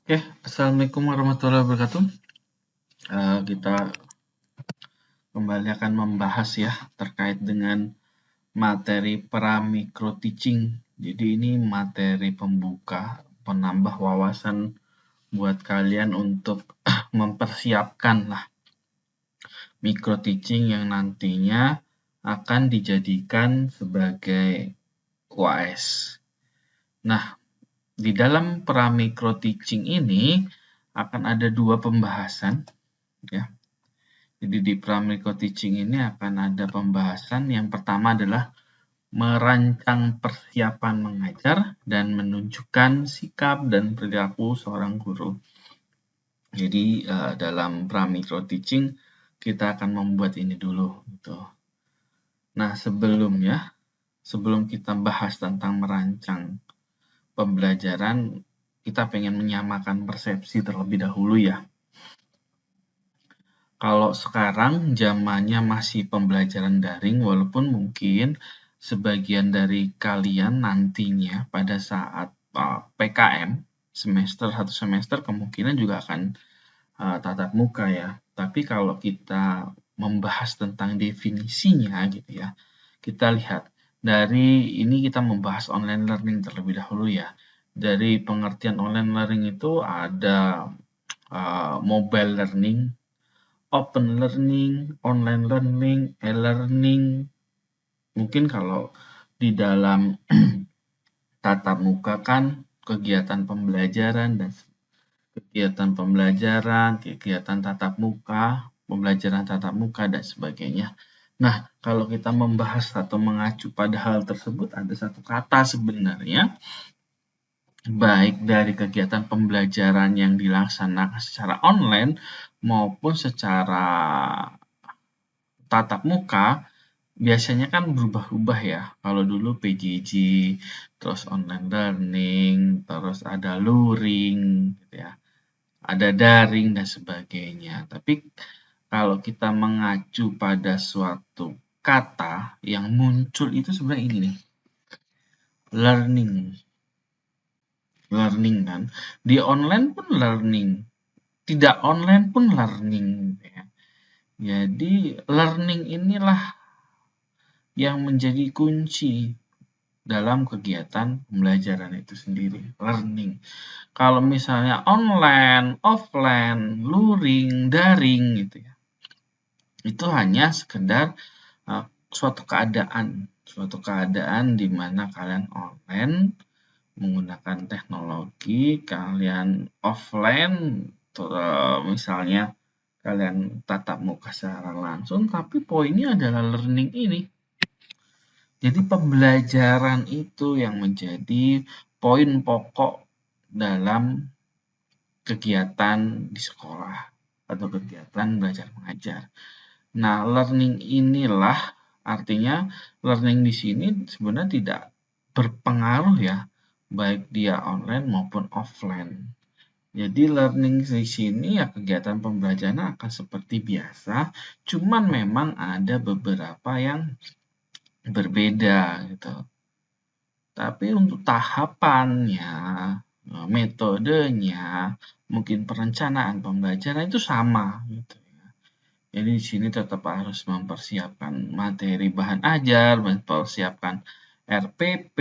Oke, Assalamualaikum warahmatullahi wabarakatuh. Kita kembali akan membahas ya terkait dengan materi pra-micro teaching. Jadi ini materi pembuka, penambah wawasan buat kalian untuk mempersiapkan lah micro teaching yang nantinya akan dijadikan sebagai UAS. Nah, di dalam pra-micro teaching ini akan ada dua pembahasan ya. Jadi di pra-micro teaching ini akan ada pembahasan yang pertama adalah merancang persiapan mengajar dan menunjukkan sikap dan perilaku seorang guru. Jadi dalam pra-micro teaching kita akan membuat ini dulu gitu. Nah, sebelum kita bahas tentang merancang pembelajaran, kita pengen menyamakan persepsi terlebih dahulu ya. Kalau sekarang zamannya masih pembelajaran daring, walaupun mungkin sebagian dari kalian nantinya pada saat PKM semester 1 semester kemungkinan juga akan tatap muka ya. Tapi kalau kita membahas tentang definisinya gitu ya, kita lihat dari ini kita membahas online learning terlebih dahulu ya. Dari pengertian online learning itu ada mobile learning, open learning, online learning, e-learning. Mungkin kalau di dalam tatap muka kan kegiatan pembelajaran dan kegiatan tatap muka, pembelajaran tatap muka dan sebagainya. Nah, kalau kita membahas atau mengacu pada hal tersebut ada satu kata sebenarnya baik dari kegiatan pembelajaran yang dilaksanakan secara online maupun secara tatap muka biasanya kan berubah-ubah ya. Kalau dulu PJJ, terus online learning, terus ada luring gitu ya. Ada daring dan sebagainya. Tapi kalau kita mengacu pada suatu kata yang muncul itu sebenarnya ini nih. Learning. Learning kan. Di online pun learning. Tidak online pun learning ya. Jadi learning inilah yang menjadi kunci dalam kegiatan pembelajaran itu sendiri, learning. Kalau misalnya online, offline, luring, daring gitu ya, itu hanya sekedar suatu keadaan di mana kalian online menggunakan teknologi, kalian offline, misalnya kalian tatap muka secara langsung, tapi poinnya adalah learning ini. Jadi pembelajaran itu yang menjadi poin pokok dalam kegiatan di sekolah atau kegiatan belajar mengajar. Nah, learning inilah artinya learning di sini sebenarnya tidak berpengaruh ya, baik dia online maupun offline. Jadi learning di sini ya kegiatan pembelajaran akan seperti biasa, cuman memang ada beberapa yang berbeda gitu. Tapi untuk tahapannya, metodenya, mungkin perencanaan pembelajaran itu sama gitu ya. Jadi di sini tetap harus mempersiapkan materi bahan ajar, mempersiapkan RPP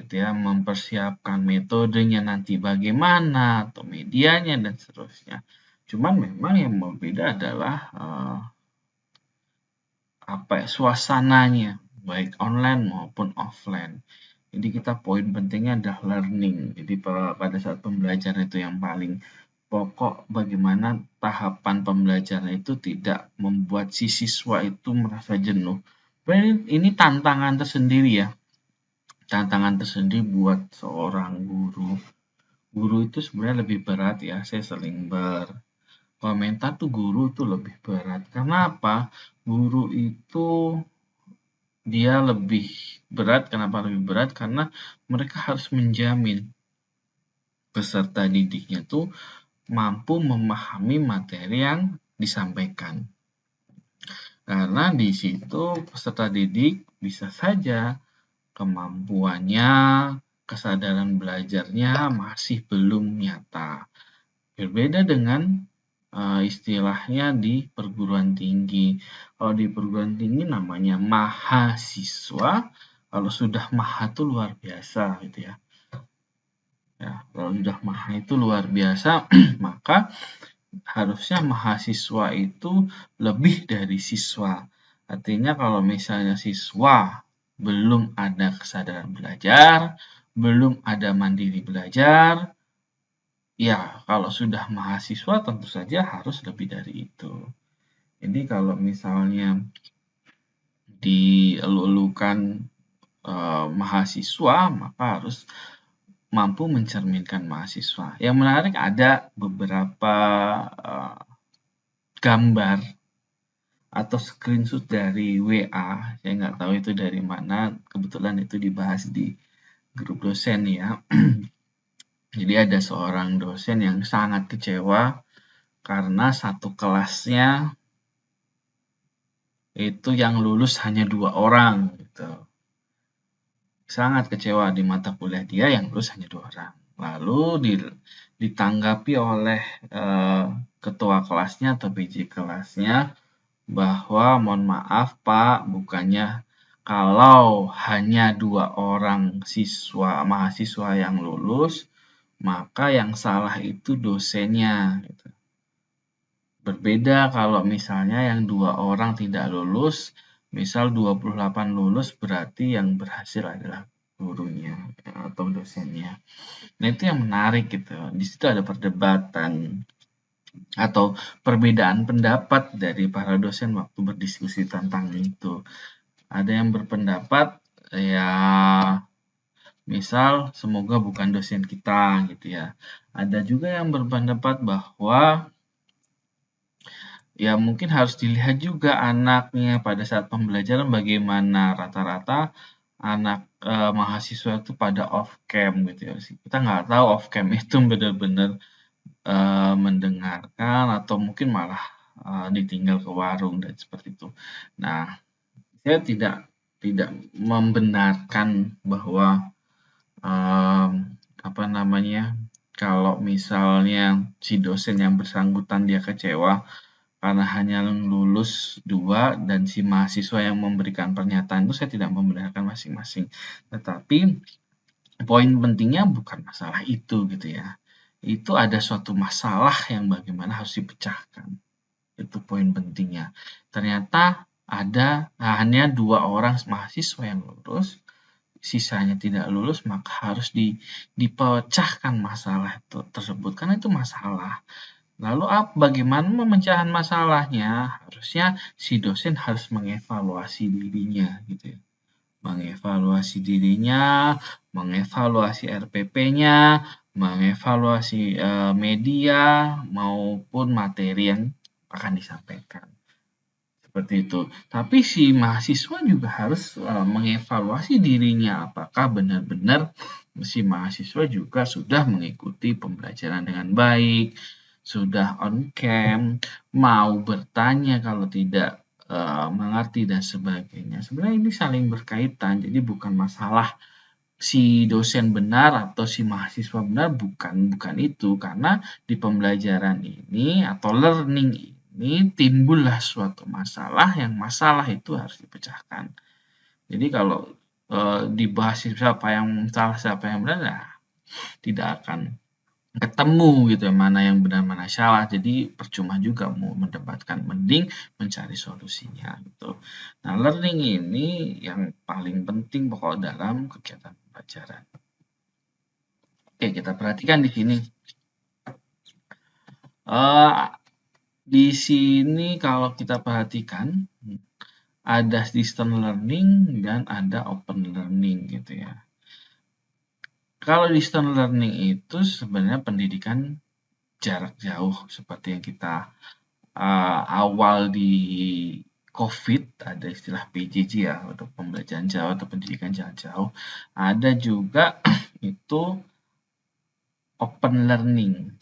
gitu ya, mempersiapkan metodenya nanti bagaimana atau medianya dan seterusnya. Cuman memang yang berbeda adalah suasananya, baik online maupun offline. Jadi kita poin pentingnya adalah learning. Jadi pada saat pembelajaran itu yang paling pokok bagaimana tahapan pembelajaran itu tidak membuat si siswa itu merasa jenuh. Ini tantangan tersendiri ya. Tantangan tersendiri buat seorang guru. Guru itu sebenarnya lebih berat ya. Saya sering berkomentar tuh guru itu lebih berat. Karena apa? Guru itu dia lebih berat. Kenapa lebih berat? Karena mereka harus menjamin peserta didiknya tuh mampu memahami materi yang disampaikan. Karena di situ peserta didik bisa saja kemampuannya, kesadaran belajarnya masih belum nyata. Berbeda dengan istilahnya di perguruan tinggi. Kalau di perguruan tinggi namanya mahasiswa, kalau sudah maha itu luar biasa gitu ya. Ya, kalau sudah maha itu luar biasa, maka harusnya mahasiswa itu lebih dari siswa. Artinya kalau misalnya siswa belum ada kesadaran belajar, belum ada mandiri belajar, ya kalau sudah mahasiswa tentu saja harus lebih dari itu. Jadi kalau misalnya dielu-elukan mahasiswa, maka harus mampu mencerminkan mahasiswa. Yang menarik ada beberapa gambar atau screenshot dari WA, saya nggak tahu itu dari mana, kebetulan itu dibahas di grup dosen ya. Jadi ada seorang dosen yang sangat kecewa karena satu kelasnya itu yang lulus hanya 2 orang gitu. Sangat kecewa di mata kuliah dia yang lulus hanya 2 orang. Lalu ditanggapi oleh ketua kelasnya atau PJ kelasnya bahwa mohon maaf Pak, bukannya kalau hanya 2 orang mahasiswa yang lulus, maka yang salah itu dosennya. Gitu. Berbeda kalau misalnya yang 2 orang tidak lulus, misal 28 lulus berarti yang berhasil adalah gurunya atau dosennya. Nah itu yang menarik gitu. Di situ ada perdebatan atau perbedaan pendapat dari para dosen waktu berdiskusi tentang itu. Ada yang berpendapat ya misal semoga bukan dosen kita gitu ya. Ada juga yang berpendapat bahwa ya mungkin harus dilihat juga anaknya pada saat pembelajaran bagaimana rata-rata anak mahasiswa itu pada off cam gitu ya. Kita nggak tahu off cam itu benar-benar mendengarkan atau mungkin malah ditinggal ke warung dan seperti itu. Nah, saya tidak membenarkan bahwa apa namanya kalau misalnya si dosen yang bersangkutan dia kecewa karena hanya lulus 2 dan si mahasiswa yang memberikan pernyataan itu saya tidak membenarkan masing-masing. Tetapi poin pentingnya bukan masalah itu gitu ya. Itu ada suatu masalah yang bagaimana harus dipecahkan. Itu poin pentingnya. Ternyata ada hanya 2 orang mahasiswa yang lulus, sisanya tidak lulus, maka harus dipecahkan masalah tersebut karena itu masalah. Lalu bagaimana pemecahan masalahnya? Harusnya si dosen harus mengevaluasi dirinya gitu ya. Mengevaluasi dirinya, mengevaluasi RPP-nya, mengevaluasi media maupun materi yang akan disampaikan. Seperti itu. Tapi si mahasiswa juga harus mengevaluasi dirinya apakah benar-benar si mahasiswa juga sudah mengikuti pembelajaran dengan baik, sudah on cam, mau bertanya kalau tidak mengerti dan sebagainya. Sebenarnya ini saling berkaitan, jadi bukan masalah si dosen benar atau si mahasiswa benar, bukan itu, karena di pembelajaran ini atau learning ini timbullah suatu masalah yang masalah itu harus dipecahkan. Jadi kalau dibahas siapa yang salah siapa yang benar, nah, tidak akan ketemu gitu mana yang benar mana salah, jadi percuma juga mau mendebatkan, mending mencari solusinya gitu. Nah learning ini yang paling penting pokok dalam kegiatan pembelajaran. Oke, kita perhatikan di sini. Di sini kalau kita perhatikan ada distance learning dan ada open learning gitu ya. Kalau distance learning itu sebenarnya pendidikan jarak jauh seperti yang kita awal di COVID ada istilah PJJ ya untuk pembelajaran jauh atau pendidikan jarak jauh. Ada juga itu open learning.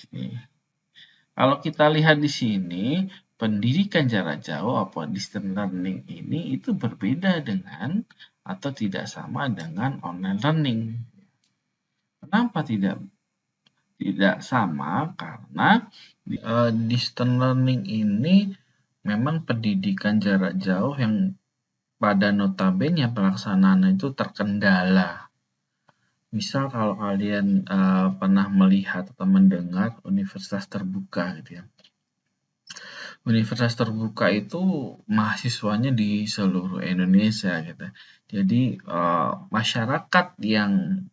Kalau kita lihat di sini, pendidikan jarak jauh atau distance learning ini itu berbeda dengan atau tidak sama dengan online learning. Kenapa tidak tidak sama karena distance learning ini memang pendidikan jarak jauh yang pada notabene pelaksanaan itu terkendala. Misal kalau kalian pernah melihat atau mendengar universitas terbuka gitu ya. Universitas terbuka itu mahasiswanya di seluruh Indonesia gitu. Jadi masyarakat yang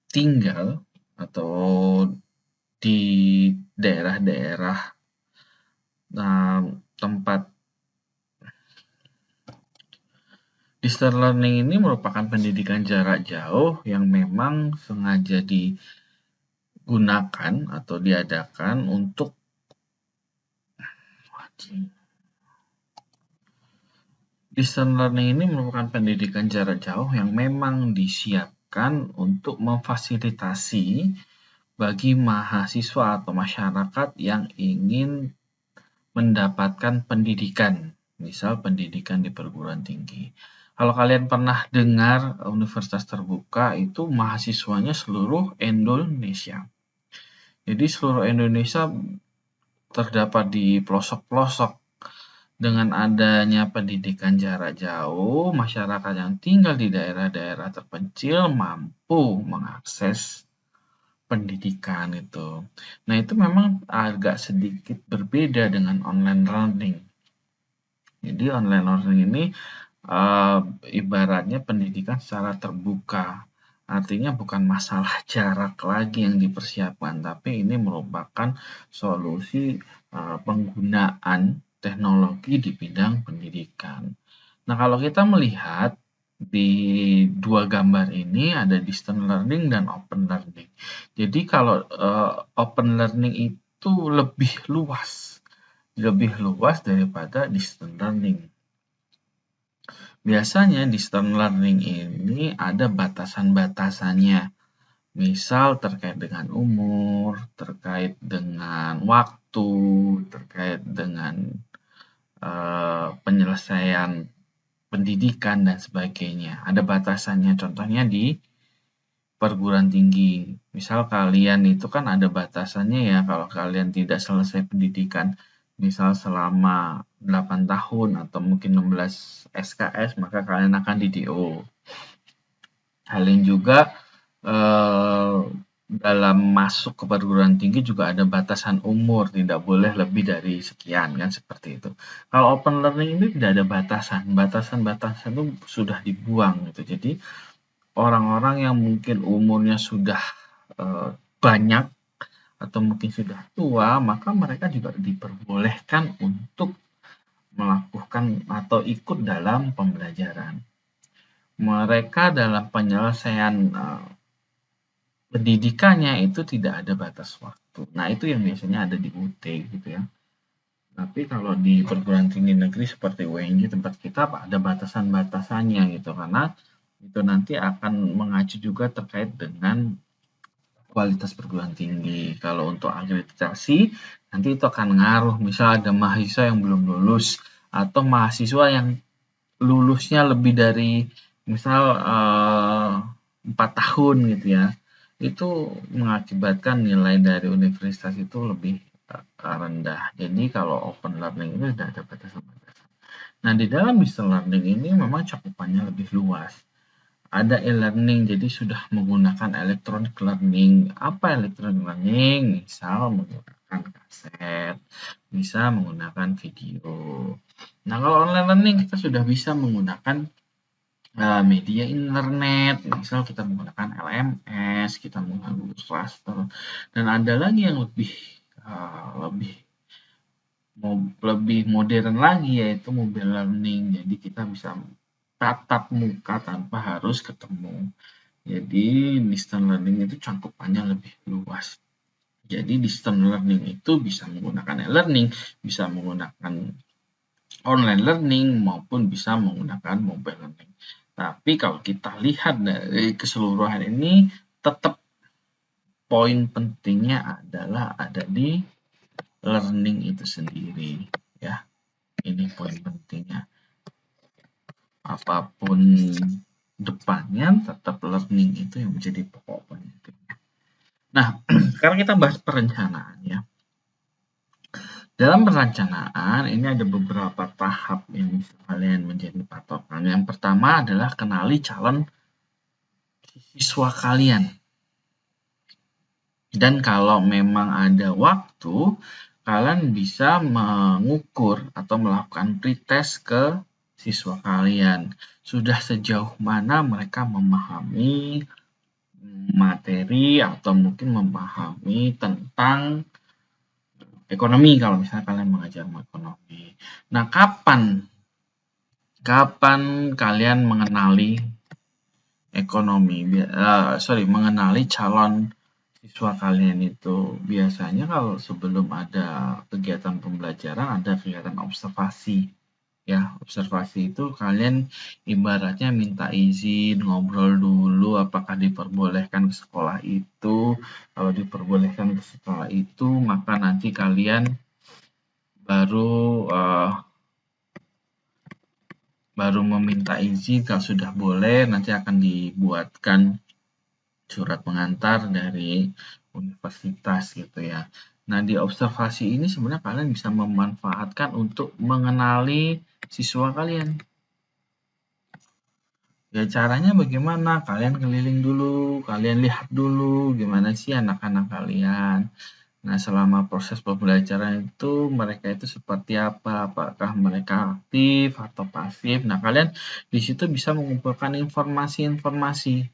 tinggal atau di daerah-daerah tempat distance learning ini merupakan pendidikan jarak jauh yang memang sengaja digunakan atau diadakan untuk distance learning ini merupakan pendidikan jarak jauh yang memang disiapkan untuk memfasilitasi bagi mahasiswa atau masyarakat yang ingin mendapatkan pendidikan, misal pendidikan di perguruan tinggi. Kalau kalian pernah dengar universitas terbuka itu mahasiswanya seluruh Indonesia. Jadi seluruh Indonesia terdapat di pelosok-pelosok. Dengan adanya pendidikan jarak jauh, masyarakat yang tinggal di daerah-daerah terpencil mampu mengakses pendidikan itu. Nah, itu memang agak sedikit berbeda dengan online learning. Jadi online learning ini ibaratnya pendidikan secara terbuka. Artinya bukan masalah jarak lagi yang dipersiapkan, tapi ini merupakan solusi penggunaan teknologi di bidang pendidikan. Nah, kalau kita melihat di dua gambar ini ada distance learning dan open learning. Jadi kalau open learning itu lebih luas daripada distance learning. Biasanya distance learning ini ada batasan-batasannya. Misal terkait dengan umur, terkait dengan waktu, terkait dengan penyelesaian pendidikan dan sebagainya. Ada batasannya, contohnya di perguruan tinggi. Misal kalian itu kan ada batasannya ya, kalau kalian tidak selesai pendidikan misal selama 8 tahun atau mungkin 16 SKS, maka kalian akan di-DO. Hal ini juga dalam masuk ke perguruan tinggi juga ada batasan umur, tidak boleh lebih dari sekian kan, seperti itu. Kalau open learning ini tidak ada batasan itu sudah dibuang gitu. Jadi orang-orang yang mungkin umurnya sudah banyak atau mungkin sudah tua, maka mereka juga diperbolehkan untuk melakukan atau ikut dalam pembelajaran. Mereka dalam penyelesaian pendidikannya itu tidak ada batas waktu. Nah, itu yang biasanya ada di UT gitu ya. Tapi kalau di perguruan tinggi negeri seperti UNJ tempat kita ada batasan-batasannya gitu, karena itu nanti akan mengacu juga terkait dengan kualitas perguruan tinggi. Kalau untuk akreditasi, nanti itu akan ngaruh. Misal ada mahasiswa yang belum lulus, atau mahasiswa yang lulusnya lebih dari misal 4 tahun gitu ya. Itu mengakibatkan nilai dari universitas itu lebih rendah. Jadi kalau open learning itu tidak ada batasan-batasan. Nah, di dalam distance learning ini memang cakupannya lebih luas. Ada e-learning, jadi sudah menggunakan electronic learning. Apa electronic learning? Misal menggunakan kaset, bisa menggunakan video. Nah, kalau online learning kita sudah bisa menggunakan media internet, misal kita menggunakan LMS, kita menggunakan Google Classroom, dan ada lagi yang lebih modern lagi, yaitu mobile learning. Jadi kita bisa tatap muka tanpa harus ketemu. Jadi distance learning itu cakupannya lebih luas. Jadi distance learning itu bisa menggunakan e-learning, bisa menggunakan online learning, maupun bisa menggunakan mobile learning. Tapi kalau kita lihat dari keseluruhan ini, tetap poin pentingnya adalah ada di learning itu sendiri, ya. Ini poin pentingnya. Apapun depannya, tetap learning itu yang menjadi pokok pentingnya. Nah, sekarang kita bahas perencanaan ya. Dalam perencanaan, ini ada beberapa tahap yang bisa kalian menjadi patokan. Yang pertama adalah kenali calon siswa kalian. Dan kalau memang ada waktu, kalian bisa mengukur atau melakukan pretest ke siswa kalian. Sudah sejauh mana mereka memahami materi atau mungkin memahami tentang ekonomi kalau misalnya kalian mengajar ekonomi. Nah, kapan kalian mengenali ekonomi? Mengenali calon siswa kalian itu biasanya kalau sebelum ada kegiatan pembelajaran ada kegiatan observasi. Ya, observasi itu kalian ibaratnya minta izin, ngobrol dulu apakah diperbolehkan ke sekolah itu. Kalau diperbolehkan ke sekolah itu, maka nanti kalian baru meminta izin. Kalau sudah boleh, nanti akan dibuatkan surat pengantar dari universitas gitu ya. Nah, di observasi ini sebenarnya kalian bisa memanfaatkan untuk mengenali siswa kalian. Ya, caranya bagaimana? Kalian keliling dulu, kalian lihat dulu gimana sih anak-anak kalian. Nah, selama proses pembelajaran itu mereka itu seperti apa? Apakah mereka aktif atau pasif? Nah, kalian di situ bisa mengumpulkan informasi-informasi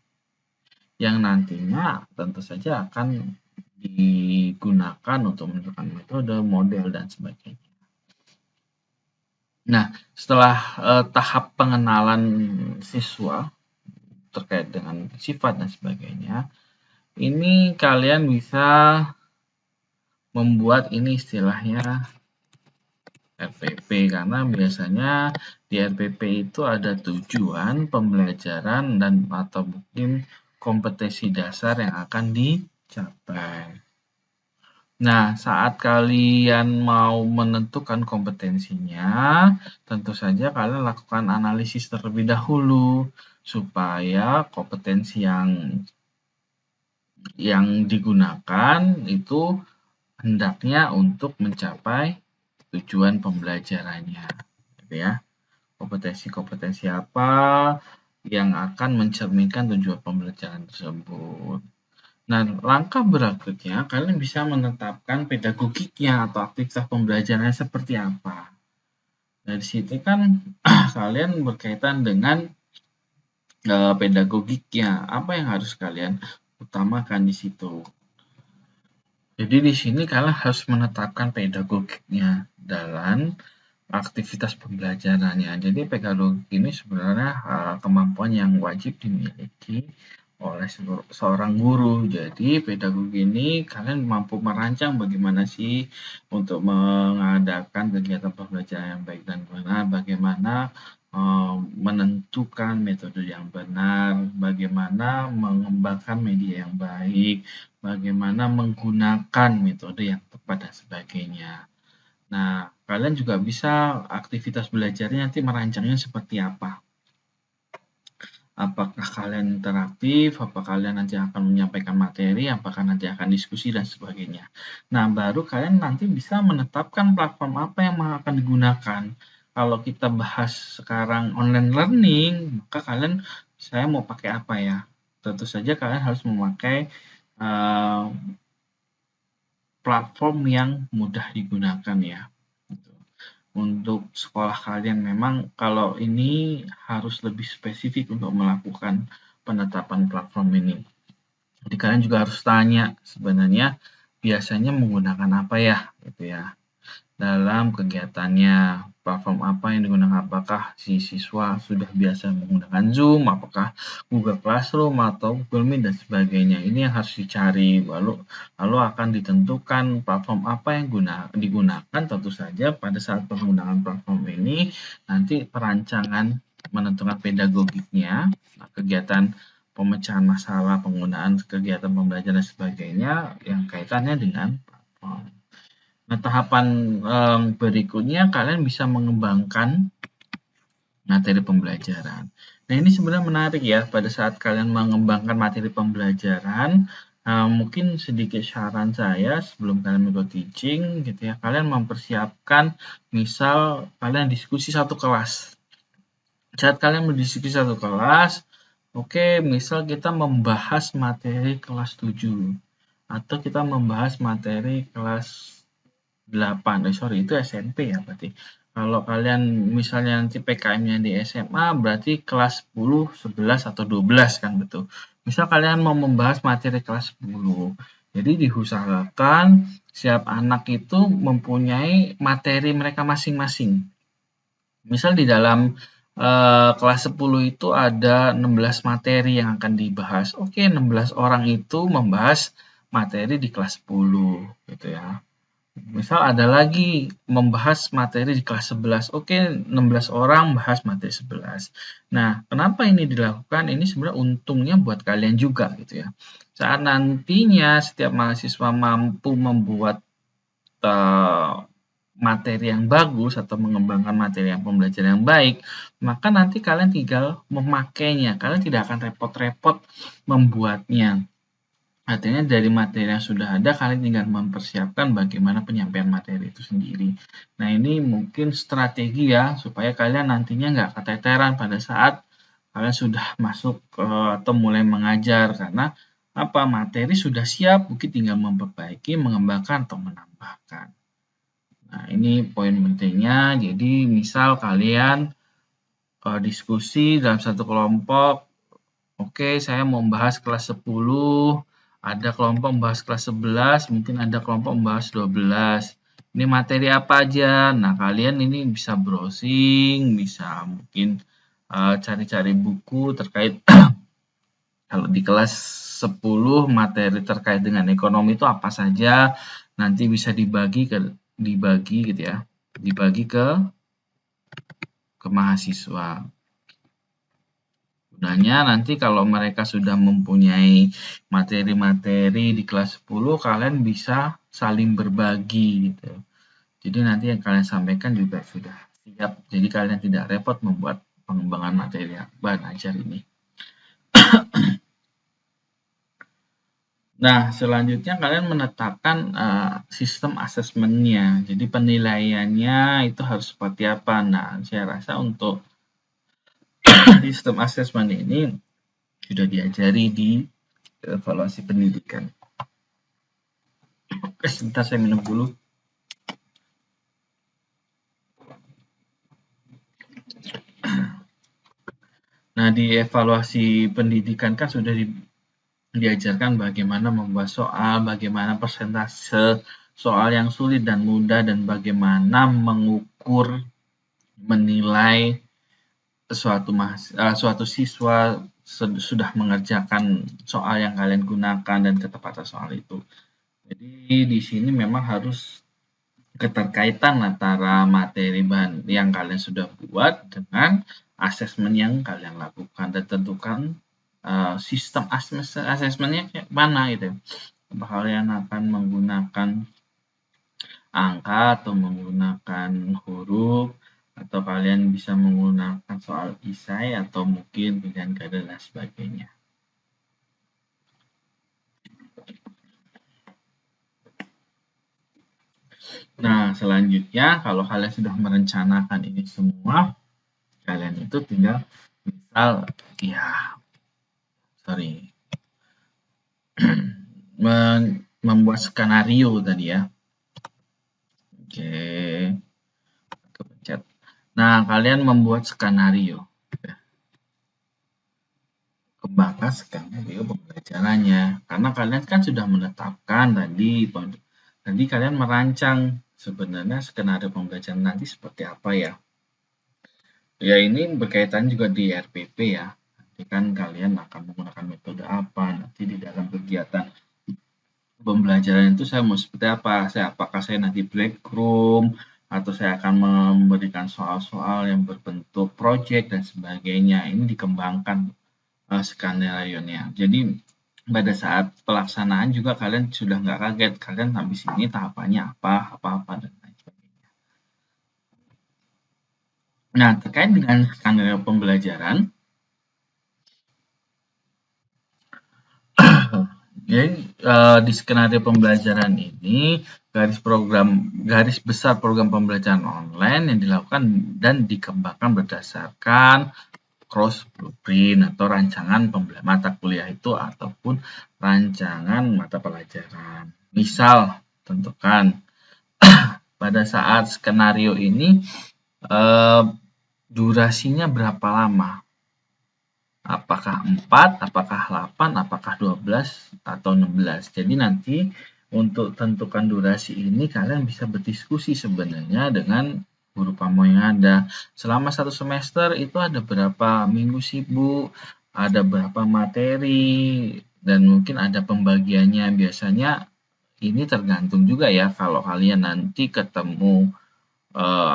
yang nantinya tentu saja akan digunakan untuk menentukan metode, model, dan sebagainya. Nah, setelah tahap pengenalan siswa terkait dengan sifat dan sebagainya, ini kalian bisa membuat ini istilahnya RPP, karena biasanya di RPP itu ada tujuan pembelajaran dan atau mungkin kompetensi dasar yang akan dicapai. Nah, saat kalian mau menentukan kompetensinya, tentu saja kalian lakukan analisis terlebih dahulu supaya kompetensi yang digunakan itu hendaknya untuk mencapai tujuan pembelajarannya, gitu ya. Kompetensi-kompetensi apa yang akan mencerminkan tujuan pembelajaran tersebut. Nah, langkah berikutnya kalian bisa menetapkan pedagogiknya atau aktivitas pembelajarannya seperti apa. Dari situ kan kalian berkaitan dengan pedagogiknya, apa yang harus kalian utamakan di situ. Jadi di sini kalian harus menetapkan pedagogiknya dalam aktivitas pembelajarannya. Jadi pedagogik ini sebenarnya kemampuan yang wajib dimiliki oleh seorang guru. Jadi pedagogik ini kalian mampu merancang bagaimana sih untuk mengadakan kegiatan pembelajaran yang baik dan benar, bagaimana menentukan metode yang benar, bagaimana mengembangkan media yang baik, bagaimana menggunakan metode yang tepat dan sebagainya. Nah, kalian juga bisa aktivitas belajarnya nanti merancangnya seperti apa. Apakah kalian interaktif, apakah kalian nanti akan menyampaikan materi, apakah nanti akan diskusi, dan sebagainya. Nah, baru kalian nanti bisa menetapkan platform apa yang akan digunakan. Kalau kita bahas sekarang online learning, maka saya mau pakai apa ya? Tentu saja kalian harus memakai platform yang mudah digunakan ya. Untuk sekolah kalian memang kalau ini harus lebih spesifik untuk melakukan penetapan platform ini. Jadi kalian juga harus tanya sebenarnya biasanya menggunakan apa ya gitu ya. Dalam kegiatannya, platform apa yang digunakan, apakah si siswa sudah biasa menggunakan Zoom, apakah Google Classroom atau Google Meet dan sebagainya. Ini yang harus dicari, lalu akan ditentukan platform apa yang digunakan. Tentu saja pada saat penggunaan platform ini nanti perancangan menentukan pedagogiknya, kegiatan pemecahan masalah, penggunaan kegiatan pembelajaran dan sebagainya yang kaitannya dengan platform. Nah, tahapan berikutnya kalian bisa mengembangkan materi pembelajaran. Nah, ini sebenarnya menarik ya, pada saat kalian mengembangkan materi pembelajaran, Mungkin sedikit saran saya sebelum kalian mengikuti teaching gitu ya, kalian mempersiapkan misal kalian diskusi satu kelas. Saat kalian berdiskusi satu kelas, oke, misal kita membahas materi kelas 7 atau kita membahas materi kelas 8, itu SMP ya berarti. Kalau kalian misalnya nanti PKM-nya di SMA berarti kelas 10, 11 atau 12 kan betul. Misal kalian mau membahas materi kelas 10. Jadi diusahakan setiap anak itu mempunyai materi mereka masing-masing. Misal di dalam kelas 10 itu ada 16 materi yang akan dibahas. Oke, 16 orang itu membahas materi di kelas 10 gitu ya. Misal ada lagi membahas materi di kelas 11. Oke, 16 orang bahas materi 11. Nah, kenapa ini dilakukan? Ini sebenarnya untungnya buat kalian juga gitu ya. Saat nantinya setiap mahasiswa mampu membuat materi yang bagus atau mengembangkan materi yang pembelajaran yang baik, maka nanti kalian tinggal memakainya. Kalian tidak akan repot-repot membuatnya. Artinya dari materi yang sudah ada, kalian tinggal mempersiapkan bagaimana penyampaian materi itu sendiri. Nah, ini mungkin strategi ya, supaya kalian nantinya nggak keteteran pada saat kalian sudah masuk atau mulai mengajar. Karena apa, materi sudah siap, mungkin tinggal memperbaiki, mengembangkan, atau menambahkan. Nah, ini poin pentingnya. Jadi, misal kalian diskusi dalam satu kelompok, oke, saya mau membahas kelas 10, ada kelompok membahas kelas 11, mungkin ada kelompok membahas 12. Ini materi apa aja? Nah, kalian ini bisa browsing, bisa mungkin cari-cari buku terkait kalau di kelas 10 materi terkait dengan ekonomi itu apa saja, nanti bisa dibagi gitu ya. Dibagi ke mahasiswa. Gunanya nanti kalau mereka sudah mempunyai materi-materi di kelas 10, kalian bisa saling berbagi gitu. Jadi nanti yang kalian sampaikan juga sudah siap. Jadi kalian tidak repot membuat pengembangan materi bahan ajar ini. Nah, selanjutnya kalian menetapkan sistem asesmennya. Jadi penilaiannya itu harus seperti apa. Nah, saya rasa untuk sistem asesmen ini sudah diajari di evaluasi pendidikan. Oke, sebentar saya minum dulu. Nah, di evaluasi pendidikan kan sudah diajarkan bagaimana membuat soal, bagaimana persentase soal yang sulit dan mudah, dan bagaimana mengukur, menilai suatu siswa sudah mengerjakan soal yang kalian gunakan dan ketepatan soal itu. Jadi di sini memang harus keterkaitan antara materi bahan yang kalian sudah buat dengan asesmen yang kalian lakukan, dan tentukan sistem asesmennya kayak mana gitu. Apakah kalian akan menggunakan angka atau menggunakan huruf, atau kalian bisa menggunakan soal esai atau mungkin pilihan ganda dan sebagainya. Nah, selanjutnya kalau kalian sudah merencanakan ini semua, kalian itu tinggal misal membuat skenario tadi ya. Oke, kepencet. Nah, kalian membuat skenario. Kembangkan skenario pembelajarannya. Karena kalian kan sudah menetapkan tadi kalian merancang sebenarnya skenario pembelajaran nanti seperti apa ya. Ya, ini berkaitan juga di RPP ya. Nanti kan kalian akan menggunakan metode apa nanti di dalam kegiatan pembelajaran itu. Saya mau seperti apa? Apakah saya nanti break room, atau saya akan memberikan soal-soal yang berbentuk project dan sebagainya. Ini dikembangkan skenario-nya. Jadi pada saat pelaksanaan juga kalian sudah nggak kaget, kalian habis ini tahapannya apa, dan lain sebagainya. Nah, terkait dengan skenario pembelajaran, Jadi di skenario pembelajaran ini garis besar program pembelajaran online yang dilakukan dan dikembangkan berdasarkan cross blueprint atau rancangan mata kuliah itu ataupun rancangan mata pelajaran. Misal, tentukan pada saat skenario ini durasinya berapa lama? Apakah 4, apakah 8, apakah 12, atau 16. Jadi nanti untuk tentukan durasi ini kalian bisa berdiskusi sebenarnya dengan guru kamu yang ada. Selama 1 semester itu ada berapa minggu sibuk, ada berapa materi, dan mungkin ada pembagiannya. Biasanya ini tergantung juga ya kalau kalian nanti ketemu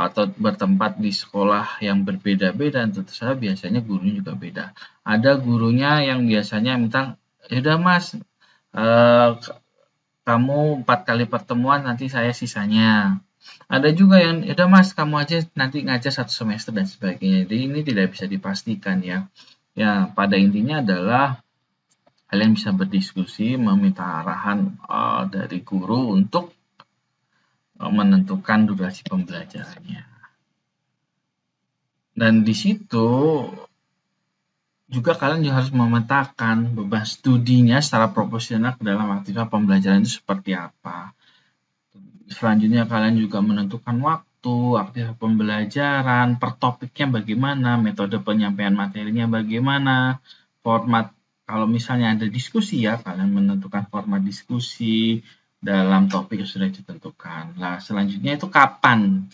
atau bertempat di sekolah yang berbeda-beda, tentu saja biasanya gurunya juga beda. Ada gurunya yang biasanya minta, "Yaudah Mas, kamu 4 kali pertemuan, nanti saya sisanya." Ada juga yang, "Yaudah Mas, kamu aja nanti ngajar 1 semester," dan sebagainya. Jadi ini tidak bisa dipastikan ya. Ya, pada intinya adalah kalian bisa berdiskusi, meminta arahan dari guru untuk menentukan durasi pembelajarannya. Dan di situ juga kalian harus memetakan beban studinya secara proporsional ke dalam aktivitas pembelajaran itu seperti apa. Selanjutnya kalian juga menentukan waktu, aktivitas pembelajaran, per topiknya bagaimana, metode penyampaian materinya bagaimana, format kalau misalnya ada diskusi ya, kalian menentukan format diskusi dalam topik yang sudah ditentukan. Nah, selanjutnya itu kapan?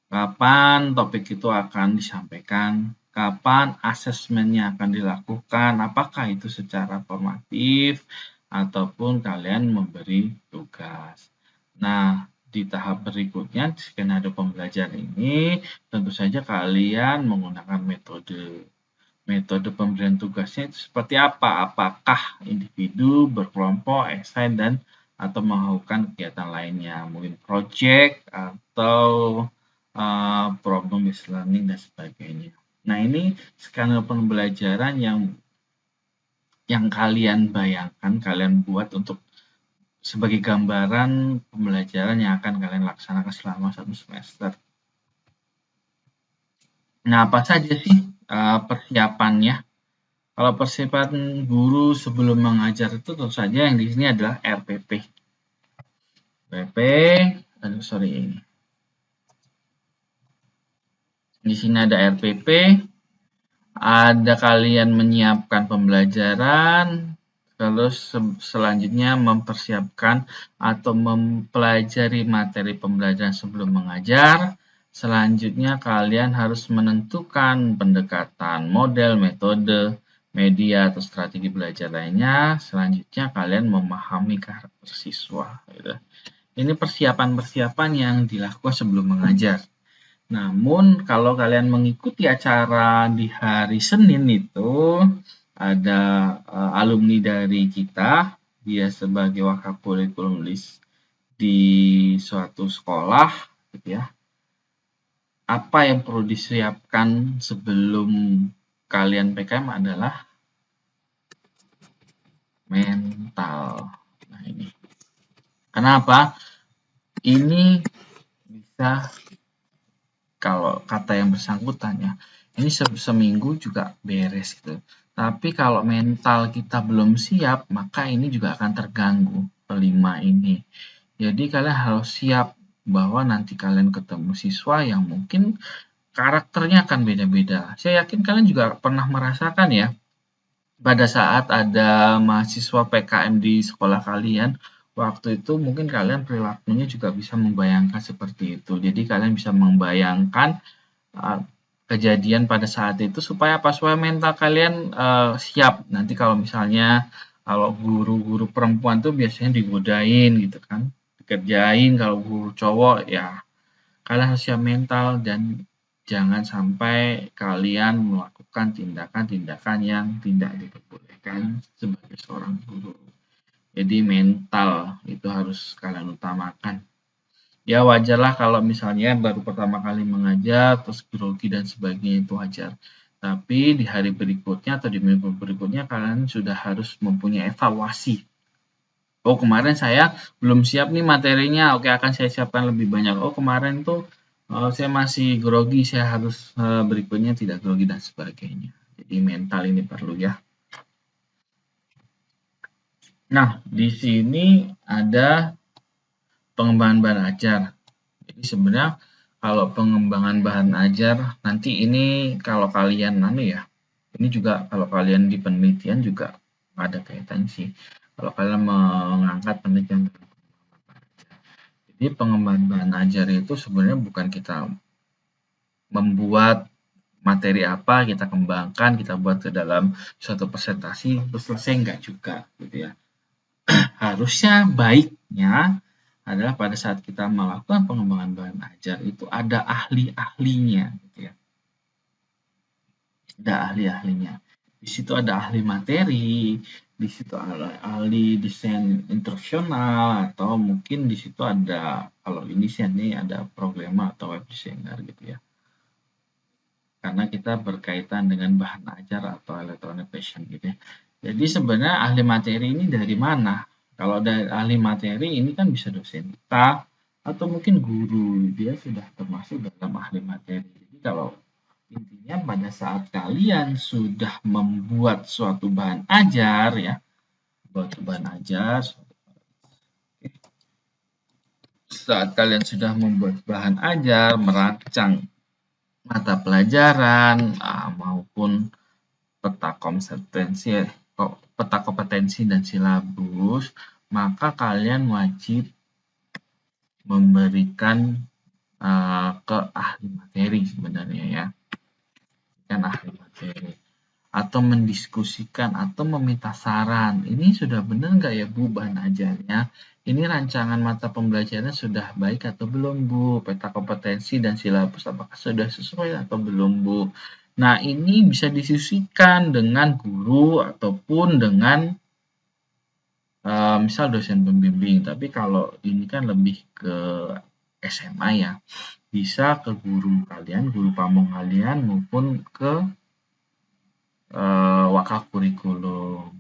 Kapan topik itu akan disampaikan, kapan asesmennya akan dilakukan, apakah itu secara formatif ataupun kalian memberi tugas. Nah, di tahap berikutnya, di skenario pembelajaran ini, tentu saja kalian menggunakan metode pemberian tugasnya itu seperti apa? Apakah individu, berkelompok, esai, dan atau melakukan kegiatan lainnya, mungkin project atau problem based learning dan sebagainya. Nah, ini skenario pembelajaran yang kalian bayangkan, kalian buat untuk sebagai gambaran pembelajaran yang akan kalian laksanakan selama 1 semester. Nah, apa saja sih persiapannya? Kalau persiapan guru sebelum mengajar itu tentu saja yang di sini adalah RPP. Di sini ada RPP, ada kalian menyiapkan pembelajaran, terus selanjutnya mempersiapkan atau mempelajari materi pembelajaran sebelum mengajar. Selanjutnya kalian harus menentukan pendekatan, model, metode, media, atau strategi belajar lainnya. Selanjutnya kalian memahami karakter siswa. Gitu. Ini persiapan-persiapan yang dilakukan sebelum mengajar. Namun kalau kalian mengikuti acara di hari Senin itu ada alumni dari kita, dia sebagai wakapurikulum list di suatu sekolah, gitu ya. Apa yang perlu disiapkan sebelum kalian PKM adalah mental. Nah ini. Kenapa? Ini bisa kalau kata yang bersangkutan ya, ini seminggu juga beres gitu. Tapi kalau mental kita belum siap, maka ini juga akan terganggu kelima ini. Jadi kalian harus siap bahwa nanti kalian ketemu siswa yang mungkin karakternya akan beda-beda. Saya yakin kalian juga pernah merasakan ya, pada saat ada mahasiswa PKM di sekolah kalian, waktu itu mungkin kalian perilakunya juga bisa membayangkan seperti itu. Jadi kalian bisa membayangkan kejadian pada saat itu supaya apa? Supaya mental kalian siap. Nanti kalau misalnya kalau guru-guru perempuan tuh biasanya digodain gitu kan, dikerjain. Kalau guru cowok ya kalian harus siap mental dan jangan sampai kalian melakukan tindakan-tindakan yang tidak diperbolehkan sebagai seorang guru. Jadi mental itu harus kalian utamakan. Ya wajarlah kalau misalnya baru pertama kali mengajar, terus grogi dan sebagainya itu wajar. Tapi di hari berikutnya atau di minggu berikutnya kalian sudah harus mempunyai evaluasi. Oh, kemarin saya belum siap nih materinya, oke akan saya siapkan lebih banyak. Oh, kemarin tuh saya masih grogi, saya harus berikutnya tidak grogi dan sebagainya. Jadi mental ini perlu ya. Nah, di sini ada pengembangan bahan ajar. Jadi sebenarnya kalau pengembangan bahan ajar nanti ini kalau kalian ini juga kalau kalian di penelitian juga ada kaitan sih. Kalau kalian mengangkat penelitian, jadi pengembangan bahan ajar itu sebenarnya bukan kita membuat materi apa, kita kembangkan, kita buat ke dalam suatu presentasi, terus selesai enggak juga gitu ya. Harusnya baiknya adalah pada saat kita melakukan pengembangan bahan ajar itu ada ahli-ahlinya gitu ya. Ada ahli-ahlinya. Di situ ada ahli materi, di situ ada ahli desain instruksional, atau mungkin di situ ada, kalau ini sih ini ada programmer atau web designer gitu ya. Karena kita berkaitan dengan bahan ajar atau electronic fashion gitu ya. Jadi sebenarnya ahli materi ini dari mana? Kalau dari ahli materi ini kan bisa dosen kita atau mungkin guru, dia sudah termasuk dalam ahli materi. Jadi kalau intinya pada saat kalian sudah membuat suatu bahan ajar ya, saat kalian sudah membuat bahan ajar, merancang mata pelajaran maupun peta kompetensi dan silabus, maka kalian wajib memberikan ke ahli materi sebenarnya ya, kan ahli materi, atau mendiskusikan atau meminta saran. Ini sudah benar nggak ya Bu bahan ajarnya? Ini rancangan mata pembelajarannya sudah baik atau belum Bu? Peta kompetensi dan silabus apakah sudah sesuai atau belum Bu? Nah, ini bisa diskusikan dengan guru ataupun dengan misal dosen pembimbing. Tapi kalau ini kan lebih ke SMA ya, bisa ke guru kalian, guru pamong kalian maupun ke wakaf kurikulum.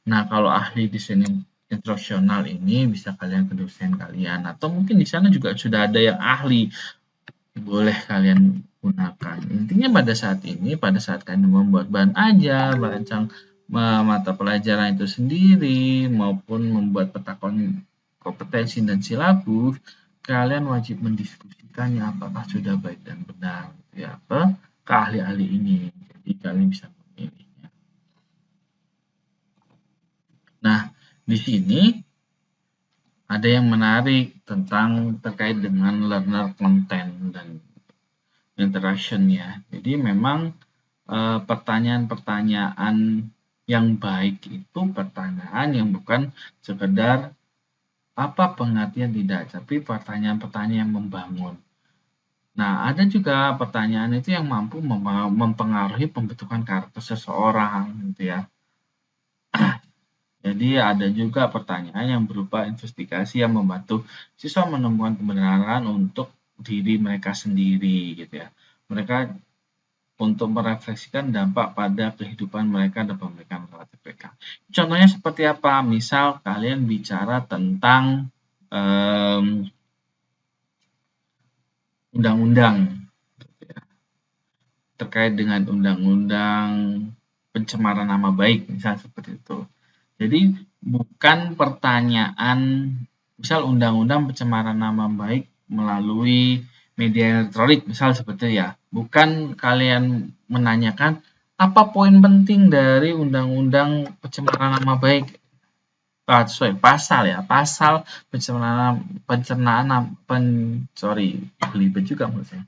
Nah, kalau ahli desain instruksional ini bisa kalian ke dosen kalian, atau mungkin di sana juga sudah ada yang ahli, boleh kalian gunakan. Intinya pada saat ini, pada saat kalian membuat bahan ajar, merancang mata pelajaran itu sendiri, maupun membuat peta kompetensi dan silabus, kalian wajib mendiskusikannya apakah sudah baik dan benar ya ke ahli-ahli ini. Jadi kalian bisa memilihnya. Nah, di sini ada yang menarik tentang terkait dengan learner content dan interaction ya. Jadi memang pertanyaan-pertanyaan yang baik itu pertanyaan yang bukan sekedar apa pengertian tidak, tapi pertanyaan-pertanyaan yang membangun. Nah, ada juga pertanyaan itu yang mampu mempengaruhi pembentukan karakter seseorang gitu ya. Jadi ada juga pertanyaan yang berupa investigasi yang membantu siswa menemukan kebenaran untuk diri mereka sendiri gitu ya. Mereka untuk merefleksikan dampak pada kehidupan mereka dan pemberikan relatif mereka. Contohnya seperti apa? Misal kalian bicara tentang undang-undang gitu ya, terkait dengan undang-undang pencemaran nama baik, misal seperti itu. Jadi bukan pertanyaan, misal undang-undang pencemaran nama baik melalui media elektronik, misal seperti itu ya. Bukan kalian menanyakan apa poin penting dari undang-undang pencemaran nama baik. Pasal ya, pasal belibet juga menurut saya.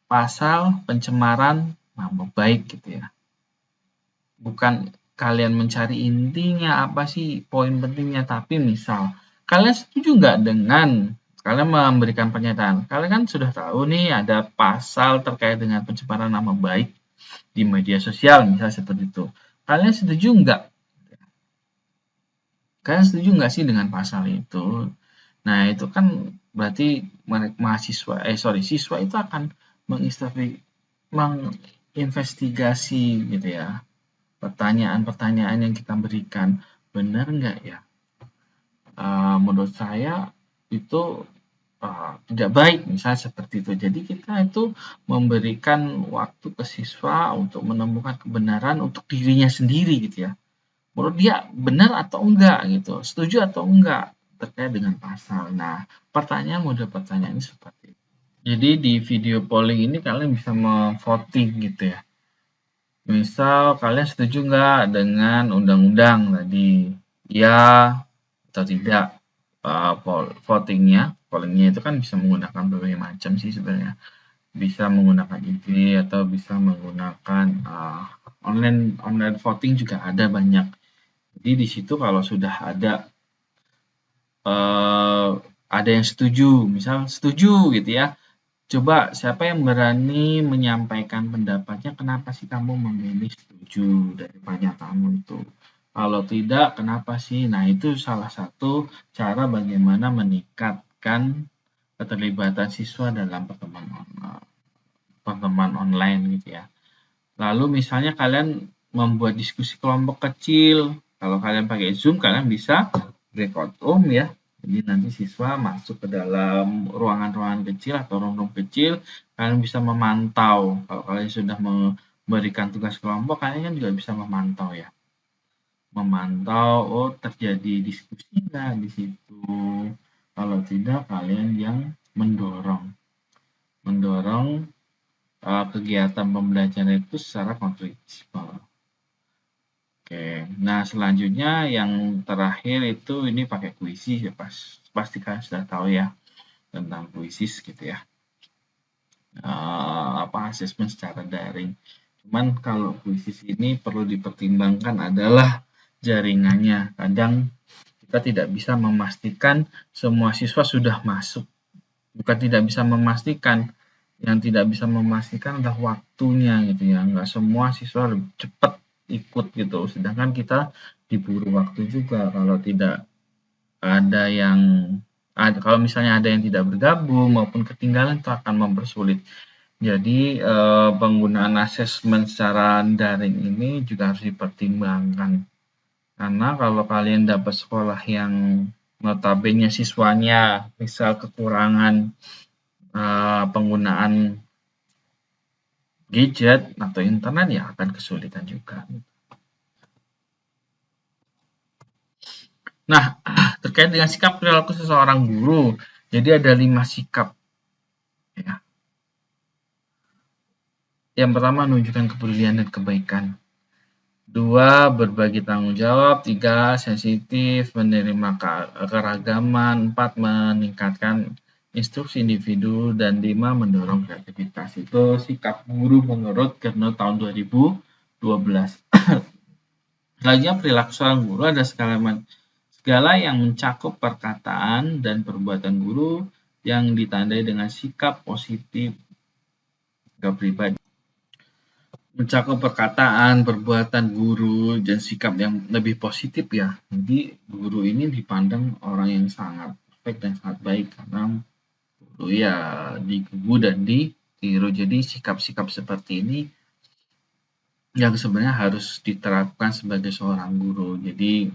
Pasal pencemaran nama baik gitu ya. Bukan kalian mencari intinya apa sih poin pentingnya, tapi misal kalian setuju nggak dengan kalian memberikan pernyataan, kalian kan sudah tahu nih ada pasal terkait dengan pencemaran nama baik di media sosial misal seperti itu, kalian setuju nggak? Kalian setuju nggak sih dengan pasal itu? Nah itu kan berarti siswa itu akan investigasi gitu ya, pertanyaan-pertanyaan yang kita berikan benar nggak ya. Menurut saya itu tidak baik misalnya seperti itu. Jadi kita itu memberikan waktu ke siswa untuk menemukan kebenaran untuk dirinya sendiri gitu ya. Menurut dia benar atau enggak gitu, setuju atau enggak terkait dengan pasal. Nah, model pertanyaan ini seperti itu. Jadi di video polling ini kalian bisa memvoting gitu ya. Misal kalian setuju nggak dengan undang-undang tadi? Ya atau tidak. Votingnya, pollingnya itu kan bisa menggunakan berbagai macam sih sebenarnya. Bisa menggunakan ide atau bisa menggunakan online online voting juga ada banyak. Jadi di situ kalau sudah ada yang setuju, misal setuju gitu ya. Coba siapa yang berani menyampaikan pendapatnya, kenapa sih kamu memilih setuju dari pernyataanmu itu? Kalau tidak, kenapa sih? Nah, itu salah satu cara bagaimana meningkatkan keterlibatan siswa dalam pertemuan online gitu ya. Lalu misalnya kalian membuat diskusi kelompok kecil. Kalau kalian pakai Zoom, kalian bisa breakout room ya. Jadi nanti siswa masuk ke dalam ruangan-ruangan kecil atau room-room kecil, kalian bisa memantau. Kalau kalian sudah memberikan tugas kelompok, kalian kan juga bisa memantau ya. Memantau, oh terjadi diskusi nggak di situ. Kalau tidak, kalian yang mendorong kegiatan pembelajaran itu secara kontekstual. Oke, nah selanjutnya yang terakhir itu ini pakai kuisis ya, pasti kalian sudah tahu ya tentang kuisis gitu ya. Asesmen secara daring. Cuman kalau kuisis ini perlu dipertimbangkan adalah jaringannya. Kadang kita tidak bisa memastikan semua siswa sudah masuk. Bukan tidak bisa memastikan, yang tidak bisa memastikan adalah waktunya gitu ya. Nggak semua siswa cepat ikut gitu. Sedangkan kita diburu waktu juga kalau tidak ada yang kalau misalnya ada yang tidak bergabung maupun ketinggalan itu akan mempersulit. Jadi penggunaan asesmen secara daring ini juga harus dipertimbangkan. Karena kalau kalian dapat sekolah yang notabene siswanya misal kekurangan penggunaan gadget atau internet ya akan kesulitan juga. Nah, terkait dengan sikap perilaku seseorang guru, jadi ada 5 sikap. Ya. Yang pertama, menunjukkan kepedulian dan kebaikan. 2, berbagi tanggung jawab. 3, sensitif, menerima keragaman. 4, meningkatkan instruksi individu. Dan 5, mendorong kreativitas. Itu sikap guru menurut Kernel tahun 2012. Selanjutnya, perilaku seorang guru ada segala yang mencakup perkataan dan perbuatan guru yang ditandai dengan sikap positif ke pribadi. Mencakup perkataan, perbuatan guru, dan sikap yang lebih positif ya. Jadi guru ini dipandang orang yang sangat baik dan sangat baik karena guru ya digugu dan ditiru. Jadi sikap-sikap seperti ini yang sebenarnya harus diterapkan sebagai seorang guru. Jadi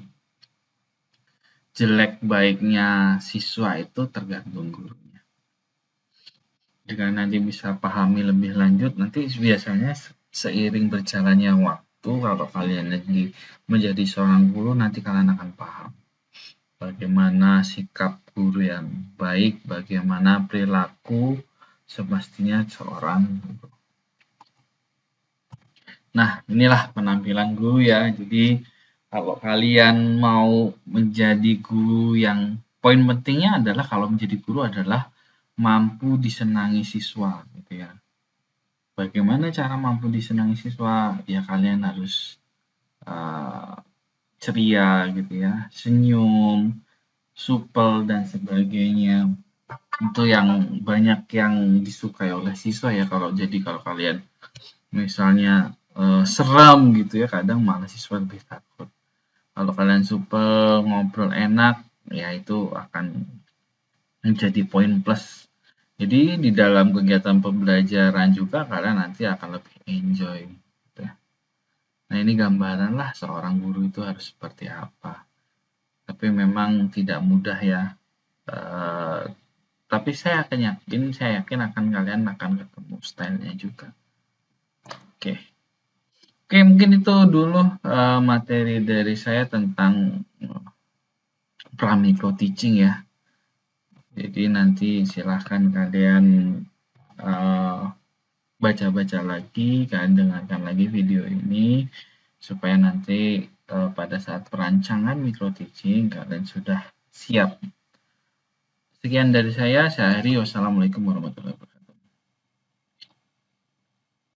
jelek baiknya siswa itu tergantung gurunya. Jika nanti bisa pahami lebih lanjut, nanti biasanya seiring berjalannya waktu, kalau kalian menjadi seorang guru, nanti kalian akan paham bagaimana sikap guru yang baik, bagaimana perilaku semestinya seorang guru. Nah, inilah penampilan guru ya. Jadi kalau kalian mau menjadi guru yang poin pentingnya adalah kalau menjadi guru adalah mampu disenangi siswa gitu ya. Bagaimana cara mampu disenangi siswa? Ya kalian harus ceria gitu ya, senyum, supel dan sebagainya. Itu yang banyak yang disukai oleh siswa ya kalau kalian misalnya seram gitu ya, kadang malah siswa lebih takut. Kalau kalian supel, ngobrol enak, ya itu akan menjadi poin plus Jadi di dalam kegiatan pembelajaran juga kalian nanti akan lebih enjoy. Gitu. Nah ini gambaran lah seorang guru itu harus seperti apa. Tapi memang tidak mudah ya. Eh, tapi saya yakin akan kalian akan ketemu stylenya juga. Oke. Oke, mungkin itu dulu materi dari saya tentang pramikro teaching ya. Jadi nanti silahkan kalian eh, baca-baca lagi, kalian dengarkan lagi video ini supaya nanti pada saat perancangan micro teaching kalian sudah siap. Sekian dari saya, Syahri. Wassalamualaikum warahmatullahi wabarakatuh.